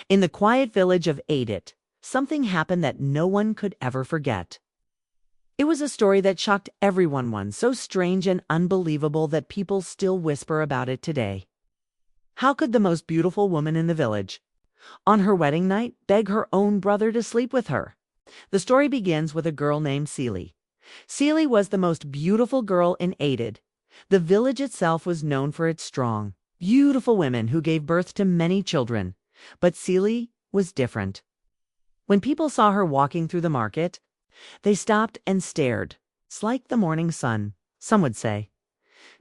In the quiet village of Aded, something happened that no one could ever forget. It was a story that shocked everyone, so strange and unbelievable that people still whisper about it today. How could the most beautiful woman in the village, on her wedding night, beg her own brother to sleep with her? The story begins with a girl named Cilí. Cilí was the most beautiful girl in Aded. The village itself was known for its strong, beautiful women who gave birth to many children. But Cilí was different. When people saw her walking through the market, they stopped and stared. It's like the morning sun, some would say.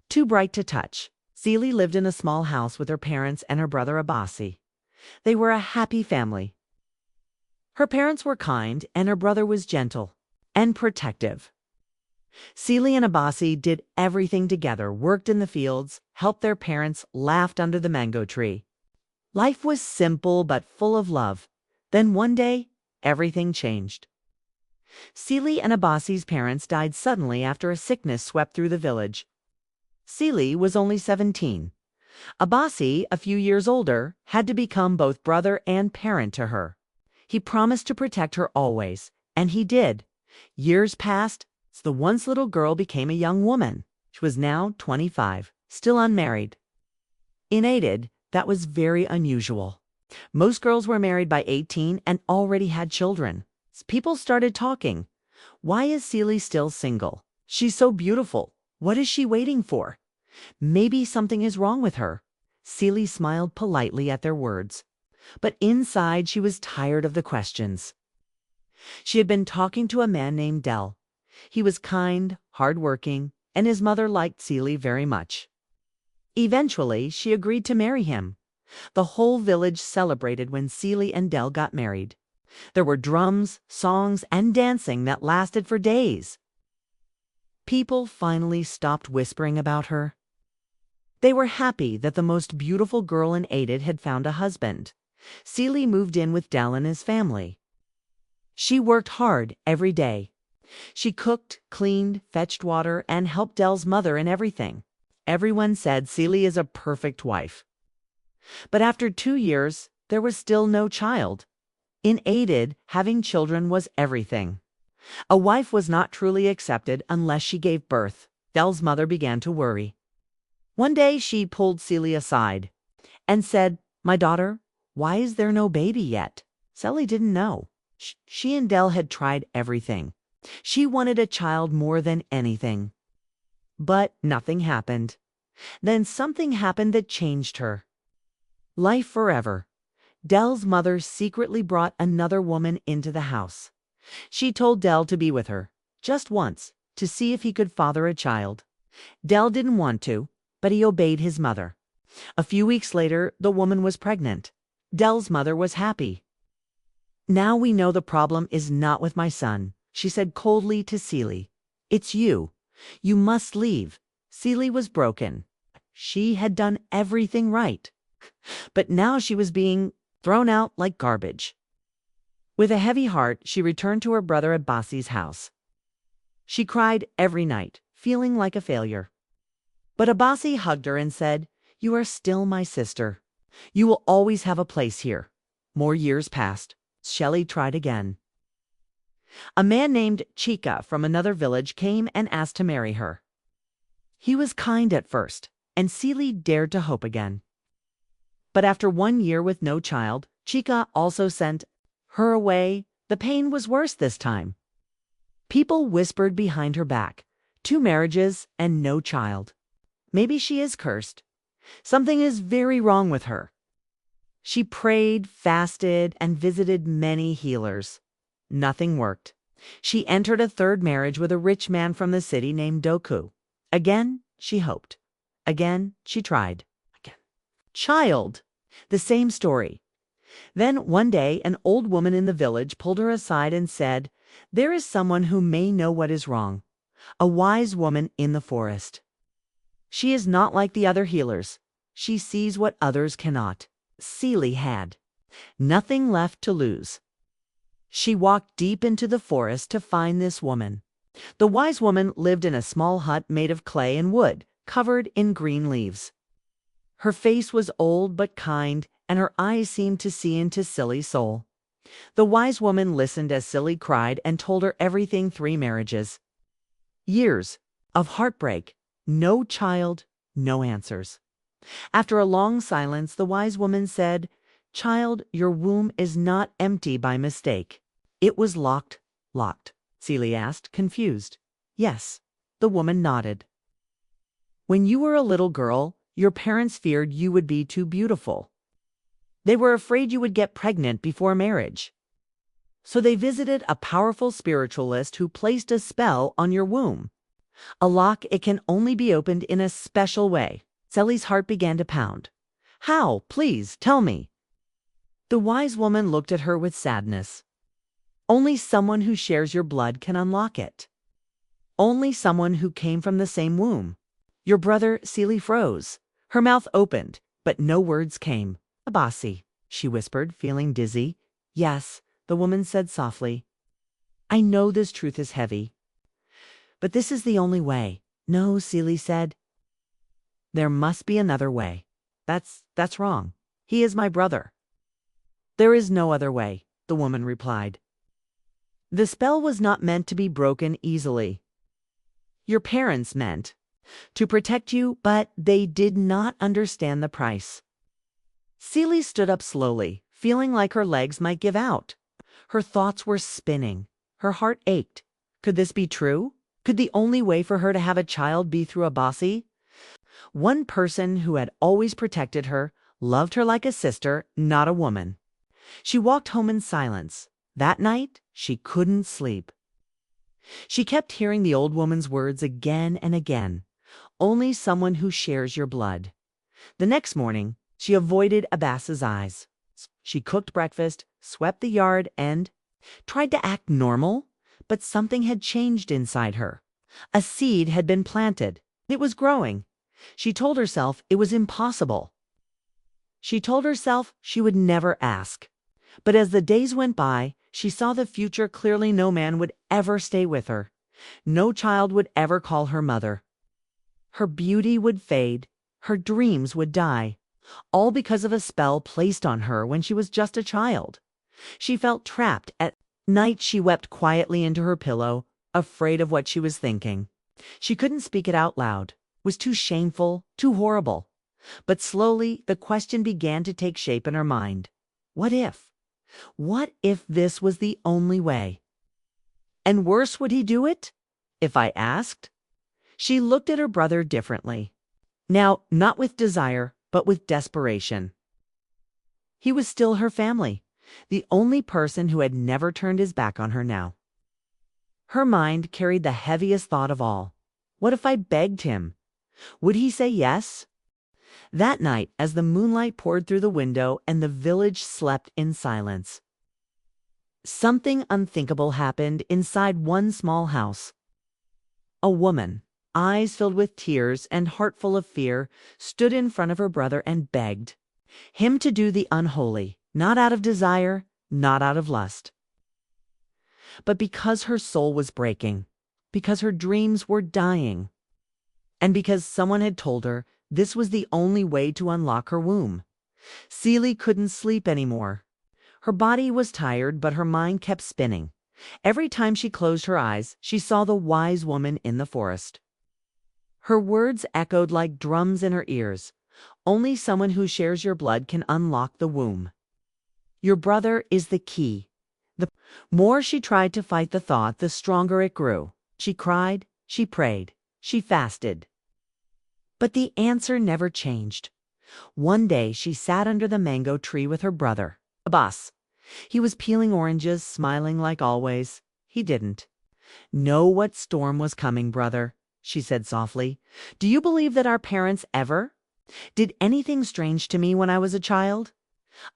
Too bright to touch. Cilí lived in a small house with her parents and her brother Abasi. They were a happy family. Her parents were kind and her brother was gentle and protective. Cilí and Abasi did everything together, worked in the fields, helped their parents, laughed under the mango tree. Life was simple but full of love. Then one day, everything changed. Cilí and Abasi's parents died suddenly after a sickness swept through the village. Cilí was only 17. Abasi, a few years older, had to become both brother and parent to her. He promised to protect her always, and he did. Years passed, so the once little girl became a young woman. She was now 25, still unmarried. In Aded, that was very unusual. Most girls were married by 18 and already had children. People started talking. Why is Cilí still single? She's so beautiful. What is she waiting for? Maybe something is wrong with her. Cilí smiled politely at their words. But inside she was tired of the questions. She had been talking to a man named Del. He was kind, hardworking, and his mother liked Cilí very much. Eventually, she agreed to marry him. The whole village celebrated when Cilí and Del got married. There were drums, songs, and dancing that lasted for days. People finally stopped whispering about her. They were happy that the most beautiful girl in Aded had found a husband. Cilí moved in with Del and his family. She worked hard every day. She cooked, cleaned, fetched water, and helped Del's mother in everything. Everyone said Cilí is a perfect wife. But after 2 years, there was still no child. In Aded, having children was everything. A wife was not truly accepted unless she gave birth. Del's mother began to worry. One day she pulled Cilí aside and said, "My daughter, why is there no baby yet?" Cilí didn't know. She and Del had tried everything. She wanted a child more than anything. But nothing happened. Then something happened that changed her. Life forever. Del's mother secretly brought another woman into the house. She told Del to be with her, just once, to see if he could father a child. Del didn't want to, but he obeyed his mother. A few weeks later, the woman was pregnant. Del's mother was happy. "Now we know the problem is not with my son," she said coldly to Cilí. "It's you. You must leave." Cilí was broken. She had done everything right. But now she was being thrown out like garbage. With a heavy heart, she returned to her brother Abasi's house. She cried every night, feeling like a failure. But Abasi hugged her and said, "You are still my sister. You will always have a place here." More years passed. Cilí tried again. A man named Chica from another village came and asked to marry her. He was kind at first, and Cilí dared to hope again. But after 1 year with no child, Chica also sent her away. The pain was worse this time. People whispered behind her back, 2 marriages and no child. Maybe she is cursed. Something is very wrong with her. She prayed, fasted, and visited many healers. Nothing worked. She entered a 3rd marriage with a rich man from the city named Doku. Again, she hoped. Again, she tried. Again. Child. The same story. Then one day, an old woman in the village pulled her aside and said, "There is someone who may know what is wrong. A wise woman in the forest. She is not like the other healers. She sees what others cannot." Cilí had nothing left to lose. She walked deep into the forest to find this woman. The wise woman lived in a small hut made of clay and wood, covered in green leaves. Her face was old but kind, and her eyes seemed to see into Cilí's soul. The wise woman listened as Cilí cried and told her everything: 3 marriages, years of heartbreak, no child, no answers. After a long silence, the wise woman said, "Child, your womb is not empty by mistake. It was locked." Locked? Cilí asked, confused. Yes, the woman nodded. When you were a little girl, your parents feared you would be too beautiful. They were afraid you would get pregnant before marriage. So they visited a powerful spiritualist who placed a spell on your womb. A lock, it can only be opened in a special way. Cilí's heart began to pound. How? Please, tell me. The wise woman looked at her with sadness. Only someone who shares your blood can unlock it. Only someone who came from the same womb. Your brother. Cilí froze. Her mouth opened, but no words came. Abasi, she whispered, feeling dizzy. Yes, the woman said softly. I know this truth is heavy, but this is the only way. No, Cilí said. There must be another way. That's wrong. He is my brother. There is no other way, the woman replied. The spell was not meant to be broken easily. Your parents meant to protect you, but they did not understand the price. Cilí stood up slowly, feeling like her legs might give out. Her thoughts were spinning. Her heart ached. Could this be true? Could the only way for her to have a child be through Abasi? One person who had always protected her, loved her like a sister, not a woman. She walked home in silence. That night, she couldn't sleep. She kept hearing the old woman's words again and again. Only someone who shares your blood. The next morning, she avoided Abasi's eyes. She cooked breakfast, swept the yard, and tried to act normal, but something had changed inside her. A seed had been planted. It was growing. She told herself it was impossible. She told herself she would never ask. But as the days went by, she saw the future clearly. No man would ever stay with her. No child would ever call her mother. Her beauty would fade. Her dreams would die. All because of a spell placed on her when she was just a child. She felt trapped. At night she wept quietly into her pillow, afraid of what she was thinking. She couldn't speak it out loud. It was too shameful, too horrible. But slowly the question began to take shape in her mind. What if? What if this was the only way? And worse, would he do it? If I asked? She looked at her brother differently. Now, not with desire, but with desperation. He was still her family, the only person who had never turned his back on her now. Her mind carried the heaviest thought of all. What if I begged him? Would he say yes? That night, as the moonlight poured through the window and the village slept in silence, something unthinkable happened inside one small house. A woman, eyes filled with tears and heart full of fear, stood in front of her brother and begged him to do the unholy, not out of desire, not out of lust, but because her soul was breaking, because her dreams were dying, and because someone had told her this was the only way to unlock her womb. Cilí couldn't sleep anymore. Her body was tired, but her mind kept spinning. Every time she closed her eyes, she saw the wise woman in the forest. Her words echoed like drums in her ears. Only someone who shares your blood can unlock the womb. Your brother is the key. The more she tried to fight the thought, the stronger it grew. She cried, she prayed, she fasted. But the answer never changed. One day she sat under the mango tree with her brother, Abasi. He was peeling oranges, smiling like always. He didn't know what storm was coming, brother, she said softly. Do you believe that our parents ever did anything strange to me when I was a child?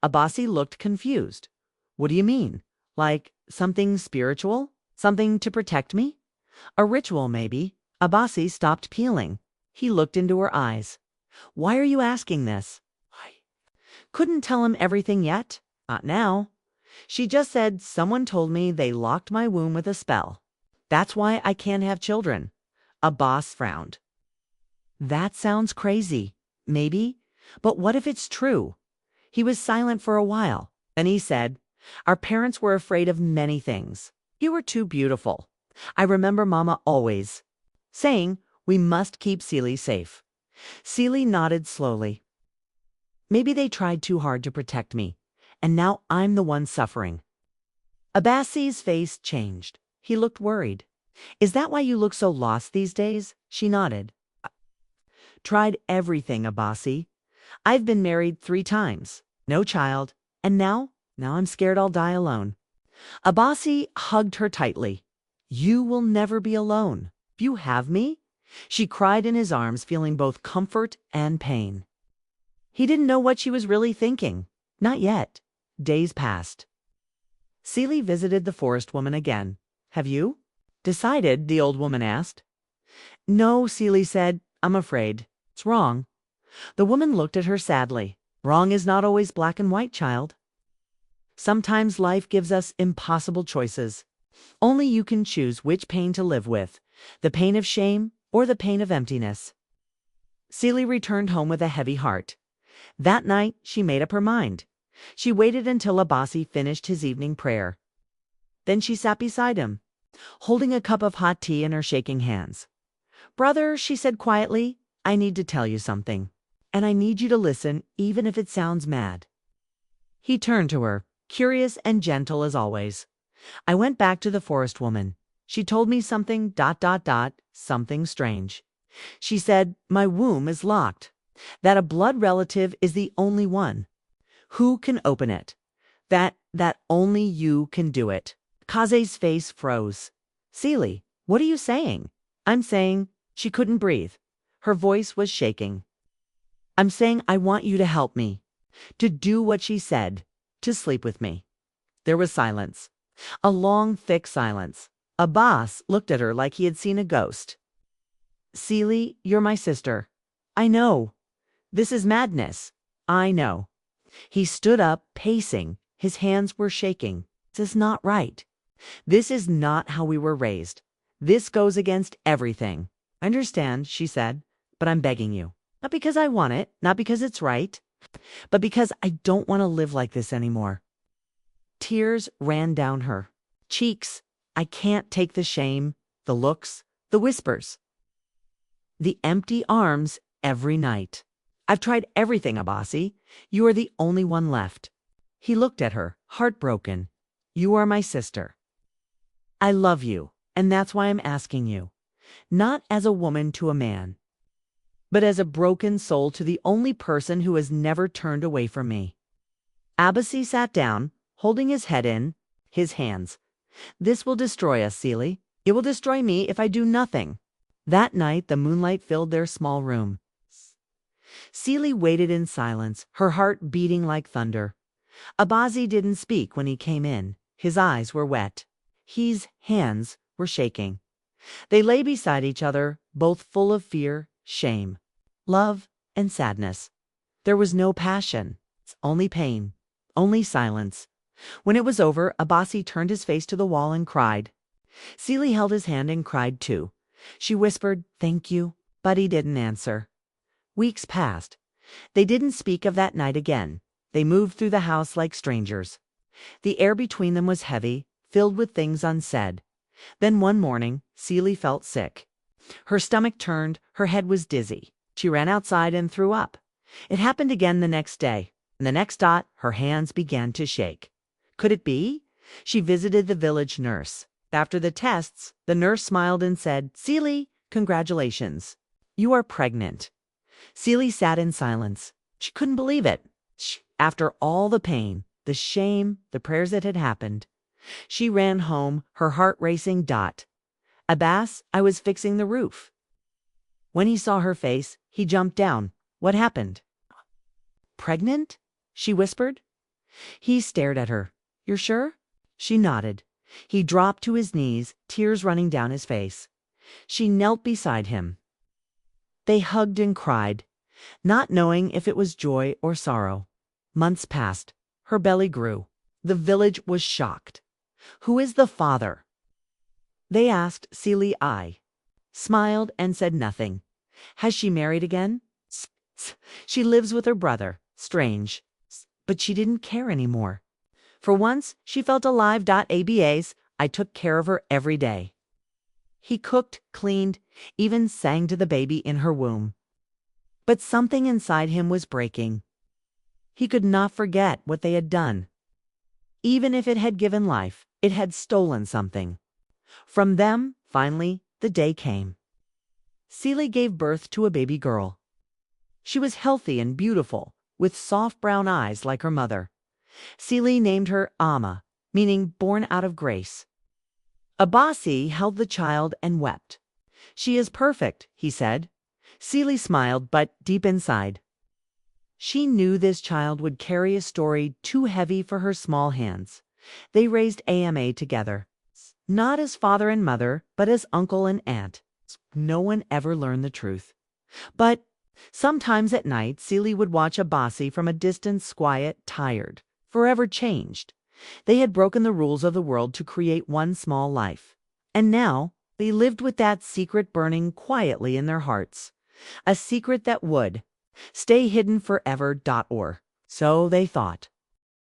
Abasi looked confused. What do you mean? Like something spiritual? Something to protect me? A ritual, maybe. Abasi stopped peeling. He looked into her eyes. Why are you asking this? I couldn't tell him everything yet. Not now. She just said someone told me they locked my womb with a spell. That's why I can't have children. Abasi frowned. That sounds crazy. Maybe. But what if it's true? He was silent for a while. Then he said, "Our parents were afraid of many things. You were too beautiful. I remember Mama always saying, we must keep Cilí safe." Cilí nodded slowly. "Maybe they tried too hard to protect me, and now I'm the one suffering." Abasi's face changed. He looked worried. "Is that why you look so lost these days?" She nodded. "Tried everything, Abasi. I've been married 3 times, no child, and now I'm scared I'll die alone." Abasi hugged her tightly. "You will never be alone. You have me." She cried in his arms, feeling both comfort and pain. He didn't know what she was really thinking. Not yet. Days passed. Cilí visited the forest woman again. "Have you decided?" the old woman asked. "No," Cilí said. "I'm afraid. It's wrong." The woman looked at her sadly. "Wrong is not always black and white, child. Sometimes life gives us impossible choices. Only you can choose which pain to live with, the pain of shame or the pain of emptiness." Cilí returned home with a heavy heart. That night, she made up her mind. She waited until Abasi finished his evening prayer. Then she sat beside him, holding a cup of hot tea in her shaking hands. "Brother," she said quietly, "I need to tell you something, and I need you to listen even if it sounds mad." He turned to her, curious and gentle as always. "I went back to the forest woman. She told me something ... something strange. She said my womb is locked, that a blood relative is the only one who can open it, that only you can do it." Kaze's face froze. "Cilí, what are you saying?" "I'm saying..." She couldn't breathe. Her voice was shaking. "I'm saying I want you to help me, to do what she said, to sleep with me." There was silence. A long, thick silence. Abbas looked at her like he had seen a ghost. "Cilí, you're my sister. I know. This is madness. I know." He stood up, pacing. His hands were shaking. "This is not right. This is not how we were raised. This goes against everything." "I understand," she said, "but I'm begging you. Not because I want it, not because it's right, but because I don't want to live like this anymore." Tears ran down her cheeks. "I can't take the shame, the looks, the whispers, the empty arms every night. I've tried everything, Abasi. You are the only one left." He looked at her, heartbroken. "You are my sister. I love you, and that's why I'm asking you. Not as a woman to a man, but as a broken soul to the only person who has never turned away from me." Abasi sat down, holding his head in his hands. "This will destroy us, Cilí. It will destroy me if I do nothing." That night, the moonlight filled their small room. Cilí waited in silence, her heart beating like thunder. Abasi didn't speak when he came in. His eyes were wet. His hands were shaking. They lay beside each other, both full of fear, shame, love, and sadness. There was no passion, only pain, only silence. When it was over, Abasi turned his face to the wall and cried. Cilí held his hand and cried too. She whispered, "Thank you," but he didn't answer. Weeks passed. They didn't speak of that night again. They moved through the house like strangers. The air between them was heavy, filled with things unsaid. Then one morning, Cilí felt sick. Her stomach turned, her head was dizzy. She ran outside and threw up. It happened again the next day. And the next dot, her hands began to shake. Could it be? She visited the village nurse. After the tests, the nurse smiled and said, "Cilí, congratulations. You are pregnant." Cilí sat in silence. She couldn't believe it. After all the pain, the shame, the prayers that had happened, she ran home, her heart racing. "Abbas, I was fixing the roof." When he saw her face, he jumped down. "What happened?" "Pregnant?" she whispered. He stared at her. "You're sure?" She nodded. He dropped to his knees, tears running down his face. She knelt beside him. They hugged and cried, not knowing if it was joy or sorrow. Months passed. Her belly grew. The village was shocked. "Who is the father?" They asked. Cilí smiled and said nothing. "Has she married again?" "She lives with her brother. Strange." But she didn't care anymore. For once, she felt alive. Abas, I took care of her every day. He cooked, cleaned, even sang to the baby in her womb. But something inside him was breaking. He could not forget what they had done. Even if it had given life, it had stolen something. From them, finally, the day came. Cilí gave birth to a baby girl. She was healthy and beautiful, with soft brown eyes like her mother. Cilí named her Amma, meaning born out of grace. Abasi held the child and wept. She is perfect, he said. Cilí smiled, but deep inside, she knew this child would carry a story too heavy for her small hands. They raised Ama together, not as father and mother, but as uncle and aunt. No one ever learned the truth. But sometimes at night, Cilí would watch Abasi from a distance, quiet, tired, forever changed. They had broken the rules of the world to create one small life. And now they lived with that secret burning quietly in their hearts. A secret that would stay hidden forever. Or so they thought.